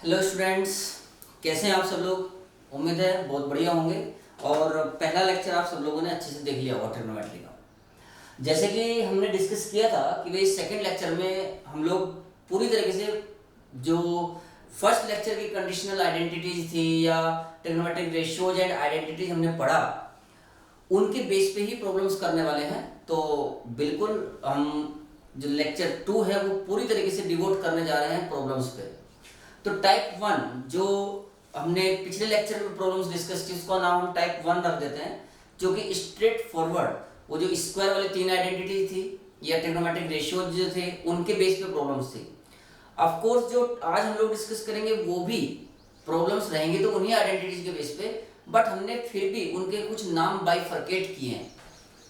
Hello students, कैसे हैं आप सब लोग। उम्मीद है बहुत बढ़िया होंगे। और पहला लेक्चर आप सब लोगों ने अच्छे से देख लिया होगा ट्रिग्नोमेट्री का। जैसे कि हमने डिस्कस किया था कि भाई सेकंड लेक्चर में हम लोग पूरी तरीके से जो फर्स्ट लेक्चर की कंडीशनल आइडेंटिटीज थी या ट्रिग्नोमेट्रिक रेशियोज एंड आइडेंटिटीज हमने पढ़ा, उनके बेस पे ही प्रॉब्लम्स करने वाले हैं। तो बिल्कुल हम जो लेक्चर 2 है वो पूरी तरीके से डिवोट करने जा रहे हैं प्रॉब्लम्स पे। तो टाइप 1 जो हमने पिछले लेक्चर में प्रॉब्लम्स डिस्कस की उसका नाम हम टाइप 1 रख देते हैं, जो कि स्ट्रेट फॉरवर्ड वो जो स्क्वायर वाले 3 आइडेंटिटी थी या ट्रिग्नोमेट्रिक रेशियोज जो थे उनके बेस पे प्रॉब्लम्स थी। ऑफ कोर्स जो आज हम लोग डिस्कस करेंगे वो भी प्रॉब्लम्स रहेंगे तो उन्हीं आइडेंटिटीज के बेस पे, बट हमने फिर भी उनके कुछ नाम बाइफरकेट किए हैं।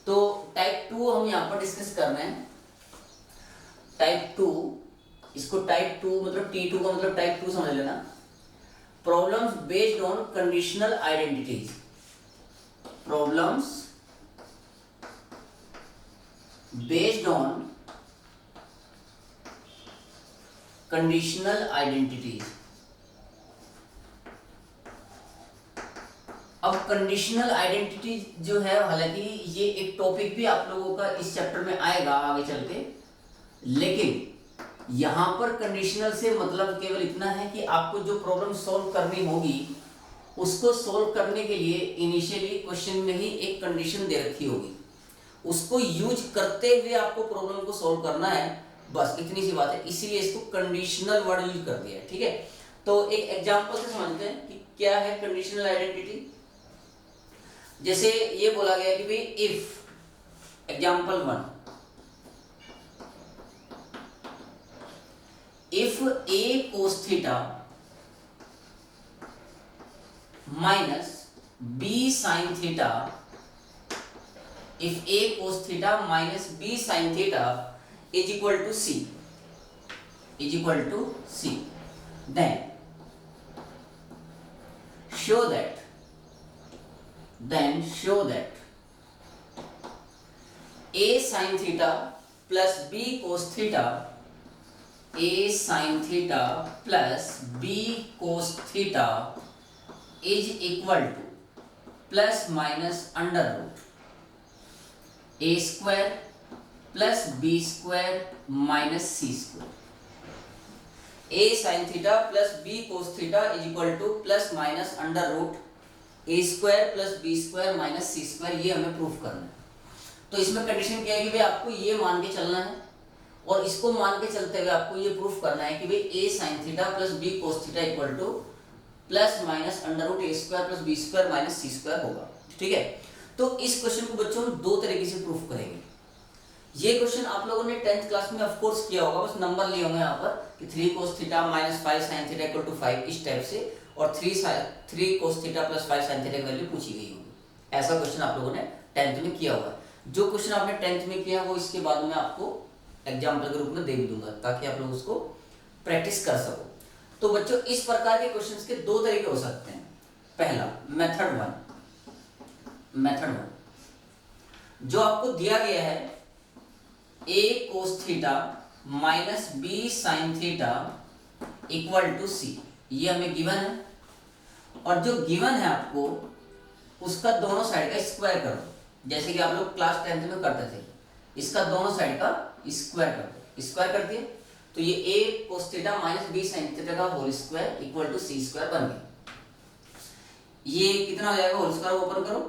तो टाइप 2 हम यहाँ पर डिस्कस कर रहे हैं। टाइप 2, इसको टाइप 2 मतलब T2 का मतलब टाइप 2 समझ लेना। Problems based on conditional identities, problems based on conditional identities. अब कंडीशनल आइडेंटिटी जो है, हालांकि ये एक टॉपिक भी आप लोगों का इस चैप्टर में आएगा आगे चल के, लेकिन यहां पर कंडीशनल से मतलब केवल इतना है कि आपको जो प्रॉब्लम सॉल्व करनी होगी उसको सॉल्व करने के लिए इनिशियली क्वेश्चन में ही एक कंडीशन दे रखी होगी, उसको यूज करते हुए आपको प्रॉब्लम को सॉल्व करना है, बस इतनी सी बात है। इसीलिए इसको कंडीशनल वर्ड यूज कर दिया है, ठीक है। तो एक एग्जांपल से समझते हैं कि क्या है कंडीशनल आइडेंटिटी। जैसे ये बोला गया कि भाई if example 1, if a cos theta minus b sin theta, if a cos theta minus b sin theta is equal to c, then show that a sin theta plus b cos theta, a sin theta plus b cos theta is equal to plus minus under root a square plus b square minus c square। a sin theta plus b cos theta is equal to plus minus under root a square plus b square minus c square। ये हमें proof करना है। तो इसमें condition क्या है कि भाई आपको ये मान के चलना है और इसको मान के चलते हुए आपको ये प्रूफ करना है कि भाई a sin theta plus b cos theta equal to plus minus under root a square plus b square minus c square होगा, ठीक है। तो इस क्वेश्चन को बच्चों हम दो तरीके से प्रूफ करेंगे। ये क्वेश्चन आप लोगों ने 10th क्लास में ऑफ कोर्स किया होगा, बस नंबर लिए होंगे यहाँ पर कि 3 cos theta minus 5 sin theta equal to 5 इस टाइप से, और 3 cos theta plus 5 sin theta की वैल्यू पूछी गई होगी। ऐसा क्वेश्चन आप लोगों ने 10th में किया हुआ है। जो क्वेश्चन आपने 10th में किया वो इसके बाद में आपको एग्जाम्पल के रूप में दे भी दूंगा ताकि आप लोग उसको प्रैक्टिस कर सको। तो बच्चों इस प्रकार के क्वेश्चंस के दो तरीके हो सकते हैं। पहला मेथड वन जो आपको दिया गया है a cos theta minus b sin theta equal to c, ये हमें गिवन है, और जो गिवन है आपको उसका दोनों साइड का स्क्वायर करो, जैसे कि आप लोग क्लास 10th में करते थे। इसका दोनों साइड का स्क्वायर कर दो, स्क्वायर कर दिए तो ये a cos theta minus b sin theta का whole square equal to c square बन गया। ये कितना हो जाएगा, होल स्क्वायर ओपन करो,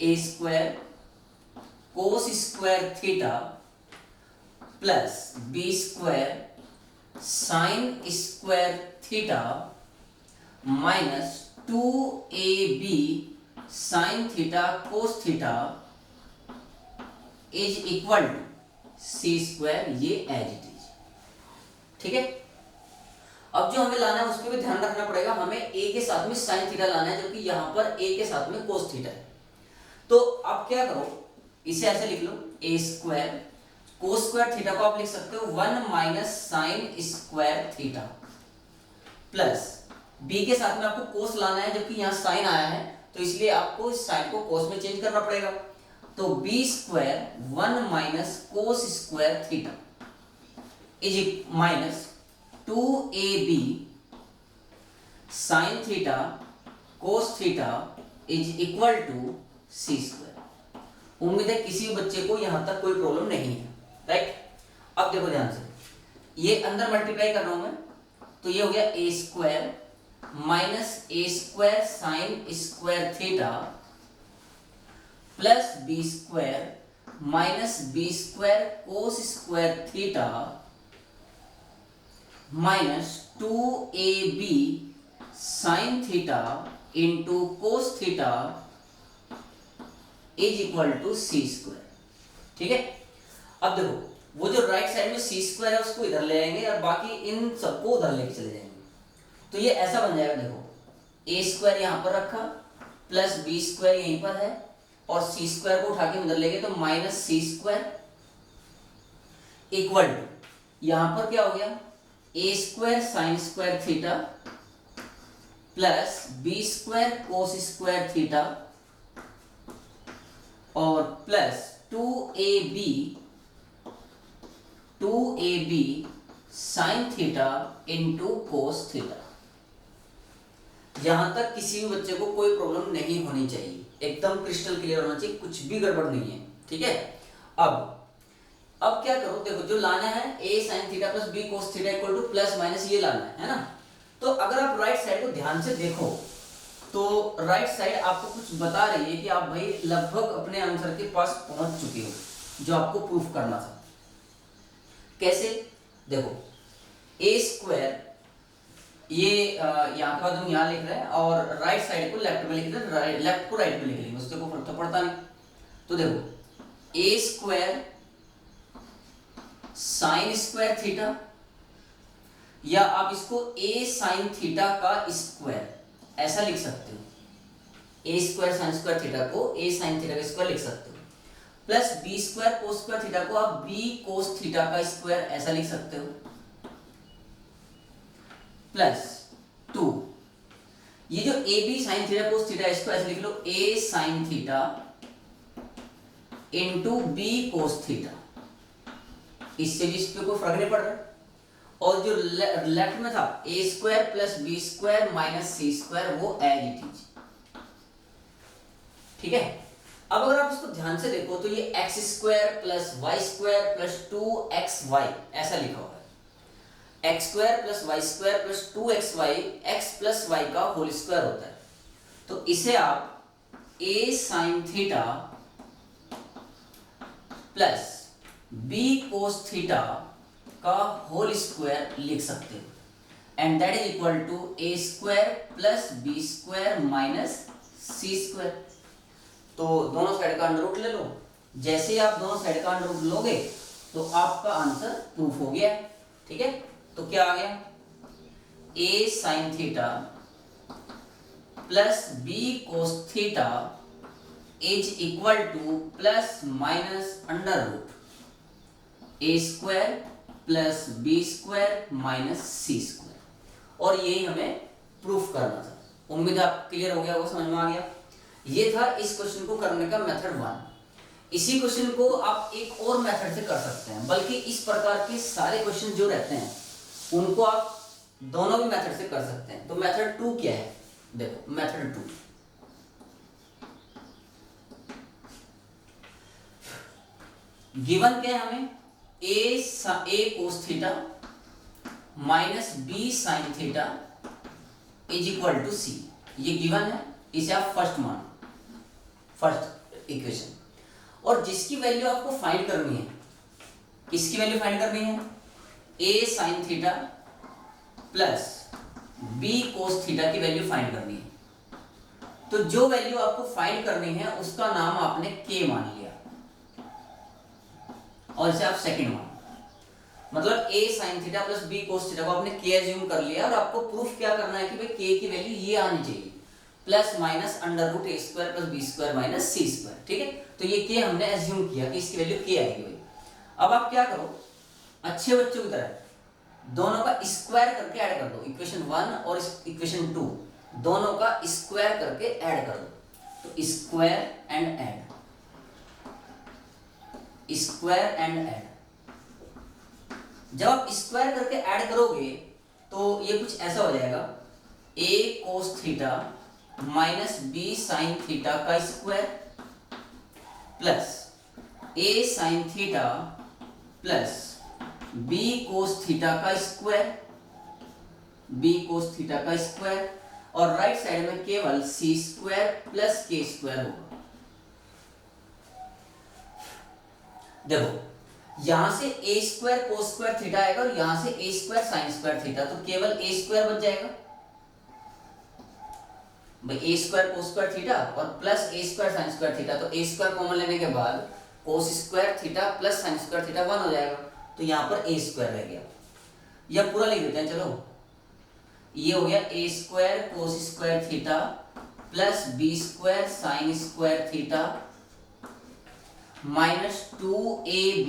a square cos square theta plus b square sin square theta minus 2ab sin theta cos theta is equal to C square, ये as it is, ठीक है। अब जो हमें लाना है उस पर भी ध्यान रखना पड़ेगा, हमें a के साथ में sin थीटा लाना है जबकि यहां पर a के साथ में cos थीटा है। तो आप क्या करो, इसे ऐसे लिख लो a square cos square theta को आप लिख सकते हो 1 minus sign square theta plus b के साथ में आपको cos लाना है जबकि यहाँ sin आया है, तो इसलिए आपको इस साइन को cos में चेंज करना पड़ेगा। तो b square 1 minus cos square theta is minus 2ab sine theta cos theta is equal to C square. उम्मीद है किसी बच्चे को यहां तक कोई प्रॉब्लम नहीं है, राइट। अब देखो ध्यान से, ये अंदर मल्टीप्लाई कर रहा हूं मैं, तो ये हो गया A square minus A square sine square theta plus B square minus B square cos square theta minus 2ab sine theta into cos theta is equal to C square. ठीक है, अब देखो वो जो राइट साइड में सी square है उसको इधर ले आएंगे और बाकी इन सबको उधर लेके चले जाएंगे, तो ये ऐसा बन जाएगा। देखो ए स्क्वायर यहां पर रखा प्लस बी स्क्वायर यहीं पर है और सी स्क्वायर को उठा के इधर ले गए तो minus C square equal to यहां पर क्या हो गया A square sine square theta plus B square cos square theta और plus 2ab sine theta into cos theta. यहां तक किसी भी बच्चे को कोई प्रॉब्लम नहीं होनी चाहिए, एकदम क्रिस्टल क्लियर होना चाहिए, कुछ भी गड़बड़ नहीं है। ठीक है, अब क्या करो, देखो जो लाना है a sin theta plus b cos theta equal to plus minus ये लाना है ना। तो अगर आप राइट साइड को ध्यान से देखो तो राइट साइड आपको कुछ बता रही है कि आप भाई लगभग अपने आंसर के पास पहुंच चुके हो जो आपको प्रूफ करना था। कैसे, देखो ए स्क्वायर ये यहाँ के बाद हम यहाँ लिख रहे हैं और राइट साइड को लेफ्ट में लिख रहे हैं, लेफ्ट को राइट में लिख लेंगे, उससे को फर्क तो पड़ता नहीं। तो देखो A square sine square theta या आप इसको ए साइन थीटा का स्क्वायर ऐसा लिख सकते हो, A square sine square theta को ए साइन थीटा का स्क्वायर लिख सकते हो, plus B square cos square theta को आप बी कोस थीटा का स्क्वायर ऐसा लिख सकते हो, प्लस 2 ये जो A B sine theta cos theta इसको ऐसे लिख लो A sine theta into B cos theta, इससे भी इस पे कोई फर्क नहीं पड़ रहा। और जो लेफ्ट में था A square plus B square minus C square वो एज इट इज। ठीक है, अब अगर आप इसको ध्यान से देखो तो ये X square plus Y square plus 2xy ऐसा लिखा हुआ है। X square plus Y square plus 2xy X plus Y का होल स्क्वायर होता है। तो इसे आप A sine theta plus B cos theta का होल स्क्वायर लिख सकते हो and that is equal to A square plus B square minus C square. तो दोनों साइड का अंडर रूट ले लो, जैसे ही आप दोनों साइड का अंडर रूट लोगे तो आपका आंसर प्रूफ हो गया। ठीक है, तो क्या आ गया A sine theta plus B cos theta is equal to plus minus under root A square plus B square minus C square, और यही हमें प्रूफ करना था। उम्मीद आप क्लियर हो गया होगा, समझ में आ गया। ये था इस क्वेश्चन को करने का मेथड 1। इसी क्वेश्चन को आप एक और मेथड से कर सकते हैं, बल्कि इस प्रकार के सारे क्वेश्चन जो रहते हैं उनको आप दोनों भी मेथड से कर सकते हैं। तो मेथड 2 क्या है, देखो मेथड 2 गिवन क्या है हमें A cos theta minus B sine theta is equal to C, ये गिवन है, इसे आप फर्स्ट मान, फर्स्ट इक्वेशन। और जिसकी वैल्यू आपको फाइंड करनी है, किसकी वैल्यू फाइंड करनी है, A sine theta plus B cos theta की वैल्यू फाइंड करनी है। तो जो वैल्यू आपको फाइंड करनी है उसका नाम आपने के मान लिया और इसे आप सेकंड मान, मतलब a sin theta plus b cos theta को आपने k एज्यूम कर लिया और आपको प्रूफ क्या करना है कि भाई k की वैल्यू ये आनी चाहिए plus minus under root a square plus b square minus c square. ठीक है, तो ये k हमने एज्यूम किया कि इसकी वैल्यू k आएगी भाई। अब आप क्या करो, अच्छे बच्चों की तरह दोनों का स्क्वायर करके ऐड कर दो, इक्वेशन 1 और इक्वेशन 2 दोनों का स्क्वायर करके ऐड कर दो। तो square and add, square and add, जब आप स्क्वायर करके ऐड करोगे तो ये कुछ ऐसा हो जाएगा A cos theta minus B sine theta का square plus A sine theta plus B cos theta का स्क्वायर, बी कोस थीटा का स्क्वायर, और राइट साइड में केवल C square plus K square होगा। देखो यहां से A square cos square theta आएगा और यहां से A square sine square theta, तो केवल ए स्क्वायर बच जाएगा भाई, A square cos square theta और प्लस ए स्क्वायर साइन स्क्वायर थीटा, तो ए स्क्वायर कॉमन लेने के बाद कोस square theta plus sign square theta 1 हो जाएगा, तो यहां पर ए स्क्वायर रह गया। यह पूरा लिख देते हैं, चलो ये हो गया A square cos square theta plus B square sine square theta minus 2ab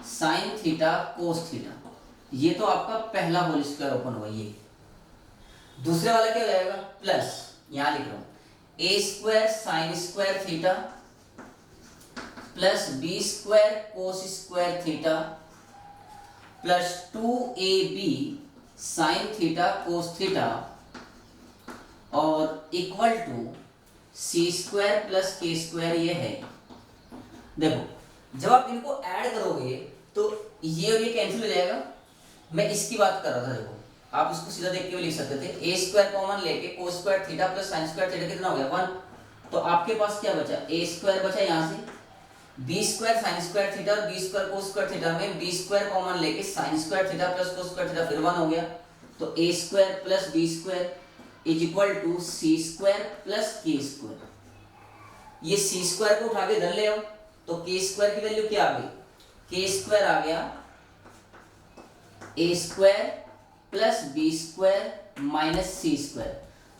sine theta cos theta. ये तो आपका पहला होल स्क्वायर ओपन हुआ। ये दूसरे वाला क्या हो जाएगा, प्लस यहां लिख रहा हूं A square sine square theta plus B square cos square theta plus 2ab sine theta cos theta और equal to C square plus K square. ये है, देखो जब आप इनको ऐड करोगे तो ये और ये कैंसिल हो जाएगा। मैं इसकी बात कर रहा था, देखो आप इसको सीधा देख के भी लिख सकते थे, ए स्क्वायर कॉमन लेके कोस square theta plus sign square theta कितना हो गया 1, तो आपके पास क्या बचा, ए स्क्वायर बचा, यहाँ से B square sine square theta और B square cos square theta में बी स्क्वायर कॉमन लेके sine square theta plus cos square theta फिर 1 हो गया, तो A square plus B square is equal to C square plus K square. ये C square को उठा के इधर ले आओ तो के स्क्वायर की वैल्यू क्या आ गई, के स्क्वायर आ गया A square plus B square minus C square,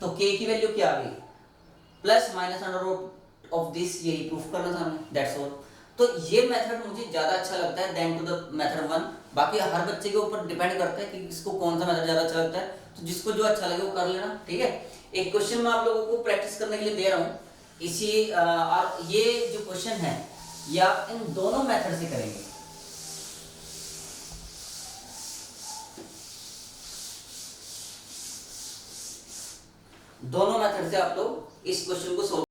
तो के की वैल्यू क्या आ गई plus minus under root of this, यही प्रूफ करना था हमें, दैट्स ऑल। तो ये मेथड मुझे ज्यादा अच्छा लगता है देन टू द मेथड 1। बाकी हर बच्चे के ऊपर डिपेंड करता है कि इसको कौन सा मेथड ज्यादा अच्छा लगता है, तो जिसको जो अच्छा लगे वो कर लेना, ठीक है। एक क्वेश्चन मैं आप लोगों को प्रैक्टिस करने के लिए दे रहा हूँ इसी, और ये जो क्वेश्चन है ये आप इन दोनों मेथड से करेंगे। दोनों मेथड से आप लोग इस क्वेश्चन को सोल्व